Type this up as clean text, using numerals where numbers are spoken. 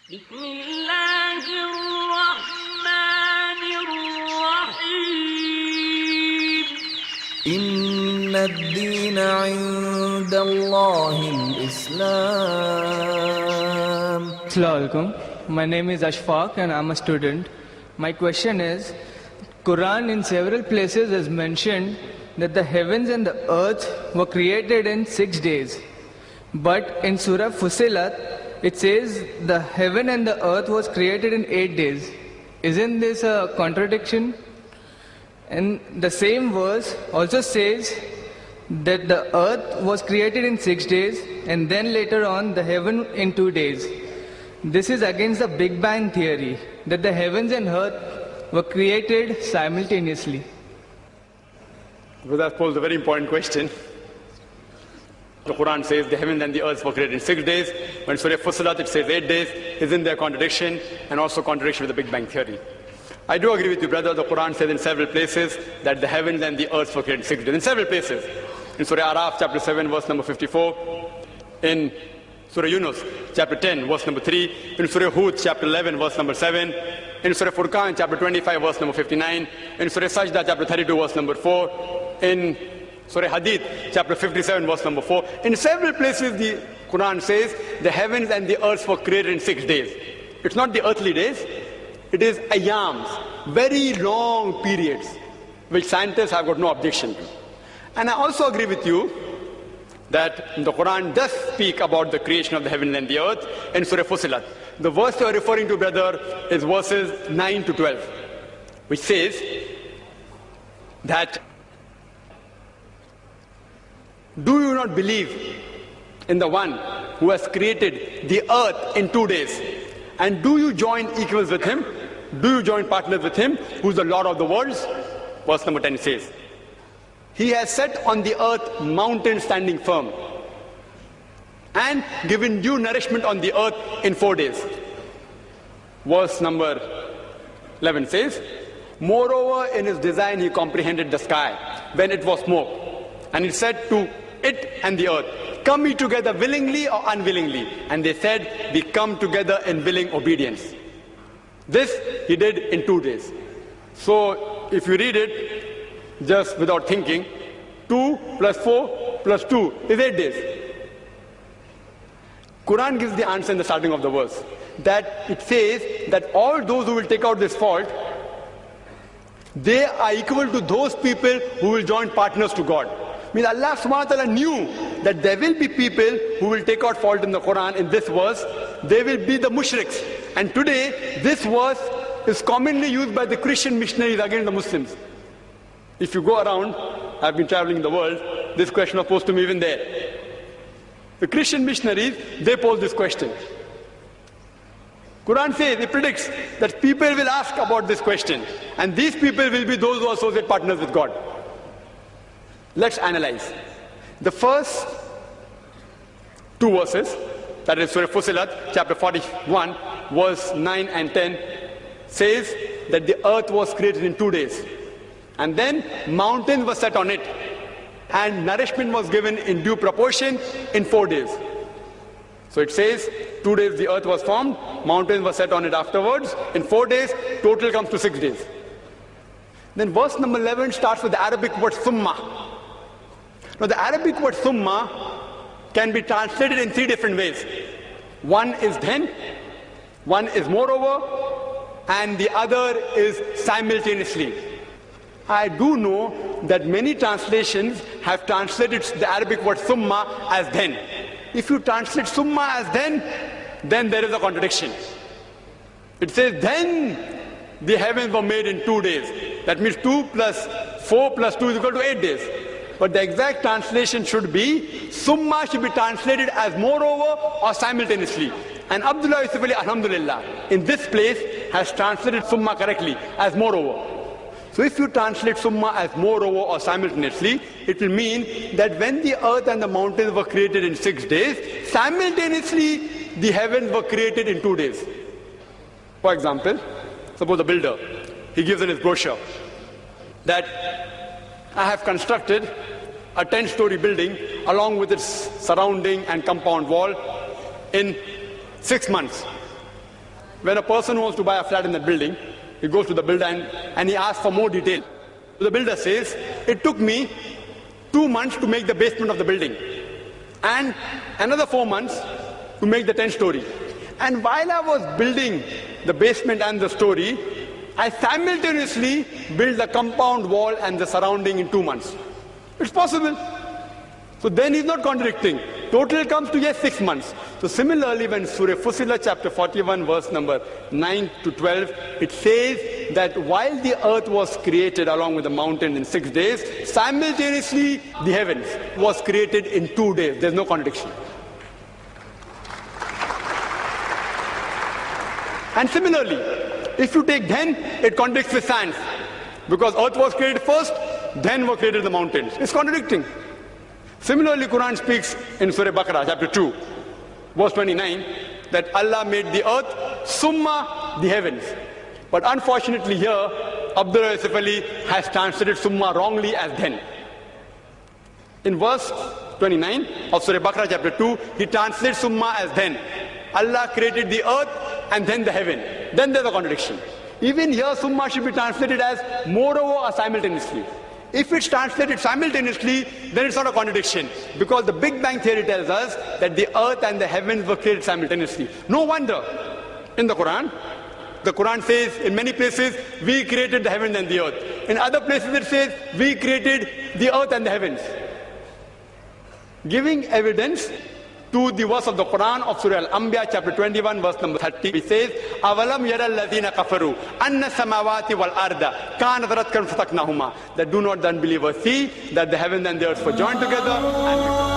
بسم الله الرحمن الرحيم إن الدين عند الله الإسلام. Assalamu alaikum. My name is Ashfaq and I'm a student. My question is, Quran in several places has mentioned that the heavens and the earth were created in 6 days. But in Surah Fussilat, it says the heaven and the earth was created in 8 days. Isn't this a contradiction? And the same verse also says that the earth was created in 6 days and then later on the heaven in 2 days. This is against the Big Bang theory, that the heavens and earth were created simultaneously. Well, that poses a very important question. The Quran says the heavens and the earth were created in 6 days. When Surah Fussilat it says 8 days. Isn't there a contradiction? And also contradiction with the Big Bang theory. I do agree with you, brother. The Quran says in several places that the heavens and the earth were created in 6 days. In several places. In Surah Araf chapter 7 verse number 54. In Surah Yunus chapter 10 verse number 3. In Surah Hud chapter 11 verse number 7. In Surah Furqan chapter 25 verse number 59. In Surah Sajda chapter 32 verse number 4. In Surah Hadith chapter 57 verse number 4. In several places the Quran says the heavens and the earth were created in 6 days. It's not the earthly days. It is ayams, very long periods, which scientists have got no objection to. And I also agree with you that the Quran does speak about the creation of the heaven and the earth in Surah Fussilat. The verse you are referring to, brother, is verses 9 to 12, which says that, do you not believe in the one who has created the earth in 2 days? And do you join equals with him? Do you join partners with him, who is the Lord of the worlds? Verse number 10 says, he has set on the earth mountains standing firm and given due nourishment on the earth in 4 days. Verse number 11 says, moreover in his design he comprehended the sky when it was smoke, and he said to it and the earth, come ye together willingly or unwillingly? And they said, we come together in willing obedience. This he did in 2 days. So if you read it just without thinking, 2 plus 4 plus 2 is 8 days. Quran gives the answer in the starting of the verse, that it says that all those who will take out this fault, they are equal to those people who will join partners to God. Means Allah subhanahu wa ta'ala knew that there will be people who will take out fault in the Quran. In this verse, they will be the mushriks. And today, this verse is commonly used by the Christian missionaries against the Muslims. If you go around, I've been traveling the world, this question was posed to me even there. The Christian missionaries, they pose this question. Quran says, it predicts that people will ask about this question. And these people will be those who associate partners with God. Let's analyze. The first 2 verses, that is Surah Fussilat, chapter 41, verse 9 and 10, says that the earth was created in 2 days. And then mountains were set on it, and nourishment was given in due proportion in 4 days. So it says 2 days the earth was formed, mountains were set on it afterwards. In 4 days, total comes to 6 days. Then verse number 11 starts with the Arabic word summa. Now the Arabic word summa can be translated in 3 different ways. One is then, one is moreover, and the other is simultaneously. I do know that many translations have translated the Arabic word summa as then. If you translate summa as then there is a contradiction. It says then the heavens were made in 2 days. That means 2 plus 4 plus 2 is equal to 8 days. But the exact translation should be, summa should be translated as moreover or simultaneously. And Abdullah Yusuf Ali, alhamdulillah, in this place has translated summa correctly as moreover. So if you translate summa as moreover or simultaneously, it will mean that when the earth and the mountains were created in 6 days, simultaneously the heavens were created in 2 days. For example, suppose a builder, he gives in his brochure that I have constructed a 10-story building along with its surrounding and compound wall in 6 months. when a person wants to buy a flat in that building, he goes to the builder and he asks for more detail. The builder says, it took me 2 months to make the basement of the building and another 4 months to make the 10th story. And while I was building the basement and the story, I simultaneously built the compound wall and the surrounding in 2 months. It's possible. So then he's not contradicting. Total comes to yes, 6 months. So similarly, when Surah Fussilat chapter 41 verse number 9 to 12, it says that while the earth was created along with the mountain in 6 days, simultaneously the heavens was created in 2 days. There's no contradiction. And similarly, if you take then, it contradicts with science. Because earth was created first, then were created the mountains. It's contradicting. Similarly, Quran speaks in Surah Baqarah, chapter 2, verse 29, that Allah made the earth, summa the heavens. But unfortunately here, Abdullah Yusuf Ali has translated summa wrongly as then. In verse 29 of Surah Baqarah, chapter 2, he translates summa as then. Allah created the earth and then the heaven. Then there's a contradiction. Even here, summa should be translated as moreover or simultaneously. If it's translated simultaneously, then it's not a contradiction. Because the Big Bang theory tells us that the earth and the heavens were created simultaneously. No wonder in the Quran says in many places, we created the heavens and the earth. In other places it says, we created the earth and the heavens. Giving evidence to the verse of the Quran of Surah Al-Anbiya chapter 21 verse number 30, it says, أَوَلَمْ يَرَى الَّذِينَ كَفَرُوا أَنَّ السَّمَاوَاتِ وَالْأَرْضَ كَانَتْ رَتْقًا فَفَتَقْنَاهُمَا. That do not the unbelievers see that the heaven and the earth were joined together and